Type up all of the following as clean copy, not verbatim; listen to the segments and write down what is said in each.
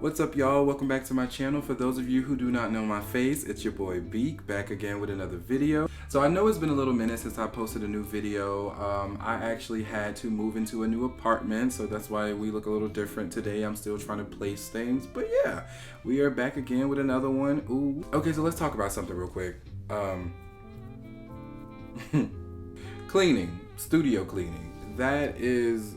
What's up, y'all? Welcome back to my channel. For those of you who do not know my face, it's your boy Beak, back again with another video. So I know it's been a little minute since I posted a new video. I actually had to move into a new apartment, so that's why we look a little different today. I'm still trying to place things, but yeah, we are back again with another one. Ooh. Okay, so let's talk about something real quick. Cleaning, studio cleaning. That is,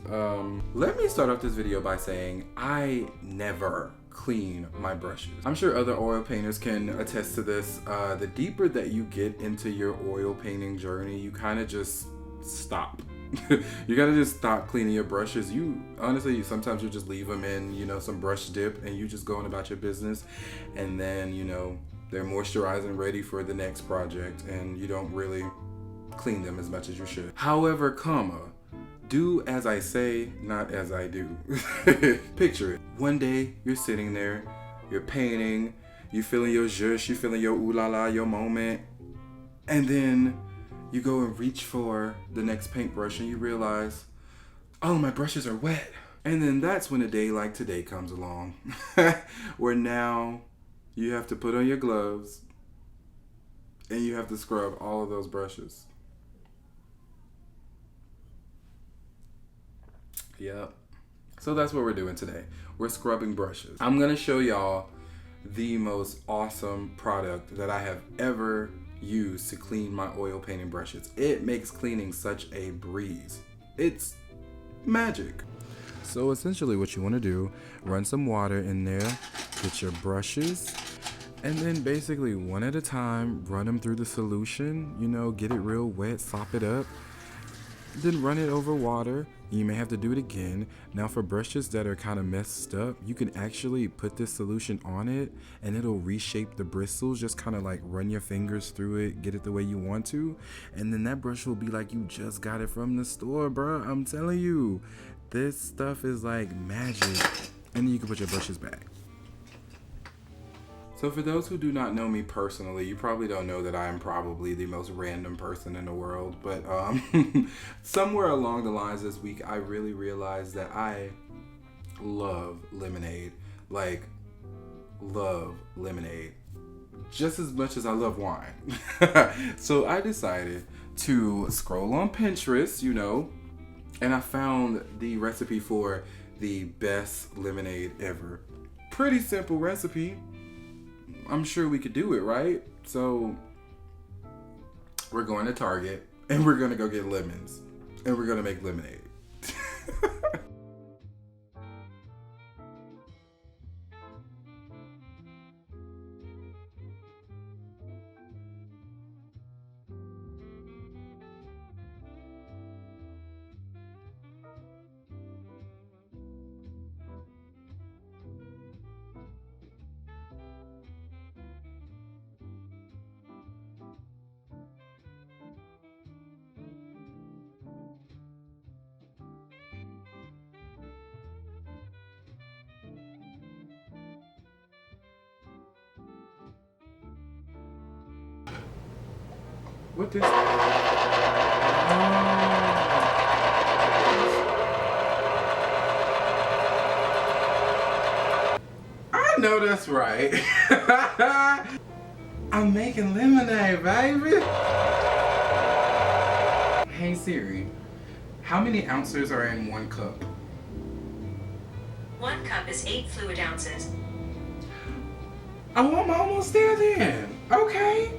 let me start off this video by saying I never clean my brushes. I'm sure other oil painters can attest to this. The deeper that you get into your oil painting journey, you kind of just stop. You gotta just stop cleaning your brushes. Honestly, sometimes you just leave them in, some brush dip, and you just going about your business, and then, they're moisturized and ready for the next project, and you don't really clean them as much as you should. However, do as I say, not as I do. Picture it. One day, you're sitting there, you're painting, you're feeling your zhuzh, you're feeling your ooh la la, your moment, and then you go and reach for the next paintbrush and you realize, oh, my brushes are wet. And then that's when a day like today comes along, where now you have to put on your gloves and you have to scrub all of those brushes. Yep. So that's what we're doing today. We're scrubbing brushes. I'm gonna show y'all the most awesome product that I have ever used to clean my oil painting brushes. It makes cleaning such a breeze. It's magic. So essentially what you wanna do, run some water in there, get your brushes, and then basically one at a time, run them through the solution, get it real wet, sop it up, then run it over water. You may have to do it again. Now for brushes that are kind of messed up, you can actually put this solution on it and it'll reshape the bristles. Just kind of like run your fingers through it, get it the way you want to, and then that brush will be like you just got it from the store, bro. I'm telling you, this stuff is like magic. And then you can put your brushes back. So for those who do not know me personally, you probably don't know that I am probably the most random person in the world, but somewhere along the lines this week, I really realized that I love lemonade. Like, love lemonade. Just as much as I love wine. So I decided to scroll on Pinterest, and I found the recipe for the best lemonade ever. Pretty simple recipe. I'm sure we could do it, right? So we're going to Target and we're going to go get lemons and we're going to make lemonade. What is I know that's right. I'm making lemonade, baby. Hey Siri, how many ounces are in 1 cup? 1 cup is 8 fluid ounces. Oh, I'm almost there then. Okay.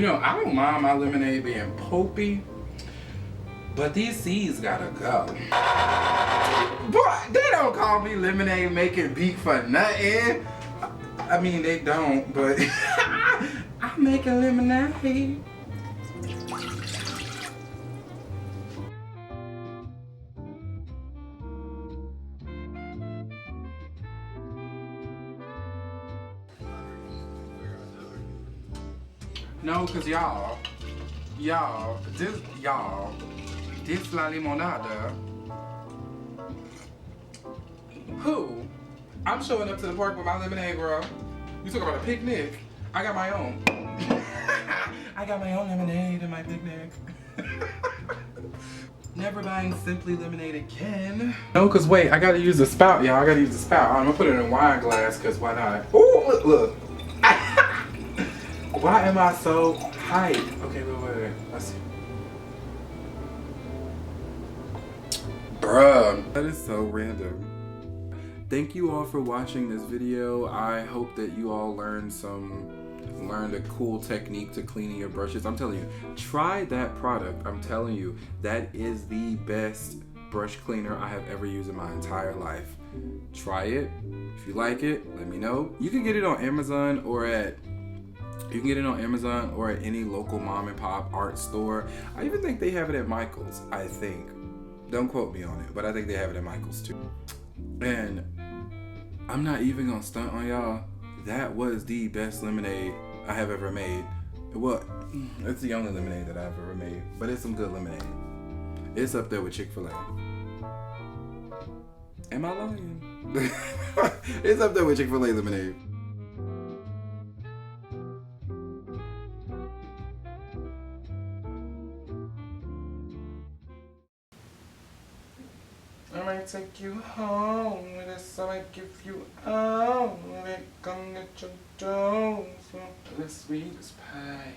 I don't mind my lemonade being pulpy, but these seeds gotta go. Boy, they don't call me lemonade making Beak for nothing. I mean, they don't, but I'm making lemonade. No, cause y'all, this la limonada. Who? I'm showing up to the park with my lemonade, bro. You talk about a picnic. I got my own. I I got my own lemonade in my picnic. Never buying Simply Lemonade again. No, cause wait, I gotta use the spout, y'all. I gotta use the spout. I'm gonna put it in a wine glass, cause why not? Ooh, look, look. Why am I so hyped? Okay, wait. Let's see. Bruh, that is so random. Thank you all for watching this video. I hope that you all learned a cool technique to cleaning your brushes. I'm telling you, try that product. I'm telling you, that is the best brush cleaner I have ever used in my entire life. Try it. If you like it, let me know. You can get it on Amazon or at any local mom and pop art store. I even think they have it at Michael's, I think. Don't quote me on it, but I think they have it at Michael's too. And I'm not even gonna stunt on y'all. That was the best lemonade I have ever made. Well, it's the only lemonade that I've ever made, but it's some good lemonade. It's up there with Chick-fil-A. Am I lying? It's up there with Chick-fil-A lemonade. I might take you home with us, I might give you all, when it come get your toes, the sweetest pie.